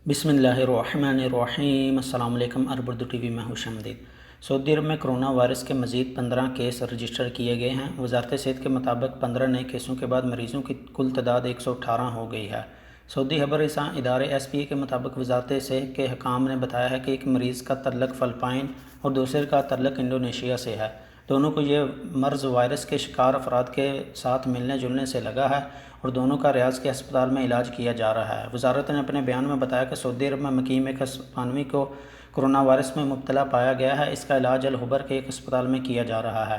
بسم اللہ الرحمن الرحیم۔ السلام علیکم۔ عرب اردو ٹی وی میں خوش آمدید۔ سعودی عرب میں کرونا وائرس کے مزید 15 کیس رجسٹر کیے گئے ہیں۔ وزارت صحت کے مطابق 15 نئے کیسوں کے بعد مریضوں کی کل تعداد 118 ہو گئی ہے۔ سعودی خبر رساں ادارے SPA کے مطابق وزارت صحت کے حکام نے بتایا ہے کہ ایک مریض کا تعلق فلپائن اور دوسرے کا تعلق انڈونیشیا سے ہے۔ دونوں کو یہ مرض وائرس کے شکار افراد کے ساتھ ملنے جلنے سے لگا ہے اور دونوں کا ریاض کے ہسپتال میں علاج کیا جا رہا ہے۔ وزارت نے اپنے بیان میں بتایا کہ سعودی عرب میں مقیم ایک ہسپانوی کو کرونا وائرس میں مبتلا پایا گیا ہے۔ اس کا علاج الخبر کے ایک ہسپتال میں کیا جا رہا ہے۔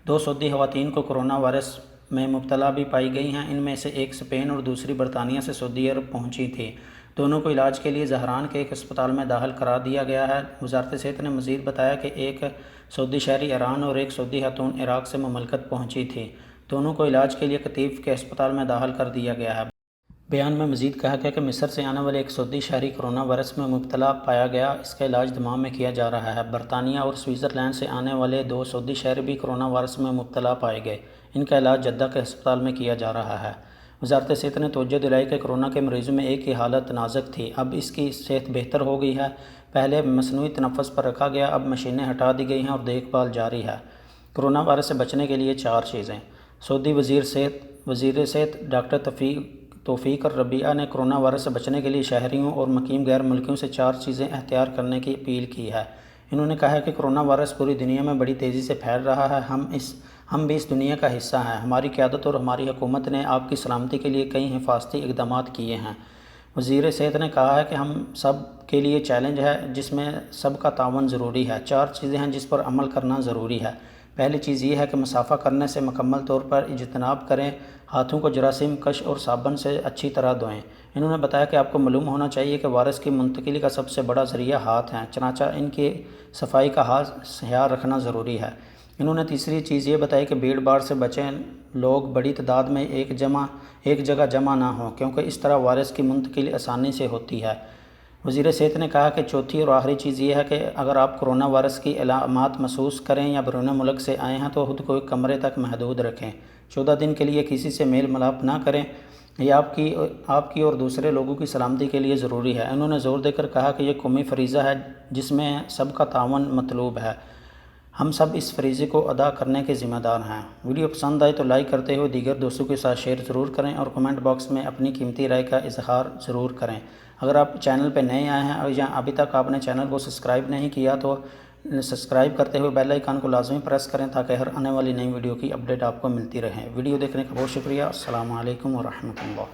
2 سعودی خواتین کو کرونا وائرس میں مبتلا بھی پائی گئی ہیں۔ ان میں سے ایک اسپین اور دوسری برطانیہ سے سعودی عرب پہنچی تھی۔ دونوں کو علاج کے لیے زہران کے ایک ہسپتال میں داخل کرا دیا گیا ہے۔ وزارت صحت نے مزید بتایا کہ ایک سعودی شہری ایران اور ایک سعودی خاتون عراق سے مملکت پہنچی تھی۔ دونوں کو علاج کے لیے قطیف کے ہسپتال میں داخل کر دیا گیا ہے۔ بیان میں مزید کہا گیا کہ مصر سے آنے والے ایک سعودی شہری کرونا وائرس میں مبتلا پایا گیا۔ اس کا علاج دمام میں کیا جا رہا ہے۔ برطانیہ اور سوئٹزرلینڈ سے آنے والے 2 سعودی شہری بھی کرونا وائرس میں مبتلا پائے گئے۔ ان کا علاج جدہ کے ہسپتال میں کیا جا رہا ہے۔ وزارت صحت نے توجہ دلائی کہ کرونا کے مریضوں میں ایک کی حالت نازک تھی، اب اس کی صحت بہتر ہو گئی ہے۔ پہلے مصنوعی تنفس پر رکھا گیا، اب مشینیں ہٹا دی گئی ہیں اور دیکھ بھال جاری ہے۔ کرونا وائرس سے بچنے کے لیے 4 چیزیں۔ سعودی وزیر صحت ڈاکٹر توفیق الربیعہ نے کرونا وائرس سے بچنے کے لیے شہریوں اور مقیم غیر ملکیوں سے 4 چیزیں اختیار کرنے کی اپیل کی ہے۔ انہوں نے کہا ہے کہ کرونا وائرس پوری دنیا میں بڑی تیزی سے پھیل رہا ہے۔ ہم بھی اس دنیا کا حصہ ہیں۔ ہماری قیادت اور ہماری حکومت نے آپ کی سلامتی کے لیے کئی حفاظتی اقدامات کیے ہیں۔ وزیر صحت نے کہا ہے کہ ہم سب کے لیے چیلنج ہے جس میں سب کا تعاون ضروری ہے۔ 4 چیزیں ہیں جس پر عمل کرنا ضروری ہے۔ پہلی چیز یہ ہے کہ مسافہ کرنے سے مکمل طور پر اجتناب کریں، ہاتھوں کو جراثیم کش اور صابن سے اچھی طرح دھوئیں۔ انہوں نے بتایا کہ آپ کو معلوم ہونا چاہیے کہ وائرس کی منتقلی کا سب سے بڑا ذریعہ ہاتھ ہیں، چنانچہ ان کی صفائی کا خیال رکھنا ضروری ہے۔ انہوں نے تیسری چیز یہ بتائی کہ بھیڑ بھاڑ سے بچیں، لوگ بڑی تعداد میں ایک جگہ جمع نہ ہوں کیونکہ اس طرح وائرس کی منتقلی آسانی سے ہوتی ہے۔ وزیر صحت نے کہا کہ چوتھی اور آخری چیز یہ ہے کہ اگر آپ کرونا وائرس کی علامات محسوس کریں یا بیرون ملک سے آئے ہیں تو خود کو ایک کمرے تک محدود رکھیں۔ 14 دن کے لیے کسی سے میل ملاپ نہ کریں۔ یہ آپ کی اور دوسرے لوگوں کی سلامتی کے لیے ضروری ہے۔ انہوں نے زور دے کر کہا کہ یہ قومی فریضہ ہے جس میں سب کا تعاون مطلوب ہے۔ ہم سب اس فریضے کو ادا کرنے کے ذمہ دار ہیں۔ ویڈیو پسند آئے تو لائک کرتے ہوئے دیگر دوستوں کے ساتھ شیئر ضرور کریں اور کمنٹ باکس میں اپنی قیمتی رائے کا اظہار ضرور کریں۔ اگر آپ چینل پہ نئے آئے ہیں یا ابھی تک آپ نے چینل کو سبسکرائب نہیں کیا تو سبسکرائب کرتے ہوئے بیل آئیکن کو لازمی پریس کریں تاکہ ہر آنے والی نئی ویڈیو کی اپڈیٹ آپ کو ملتی رہے۔ ویڈیو دیکھنے کا بہت شکریہ۔ السلام علیکم ورحمۃ اللہ۔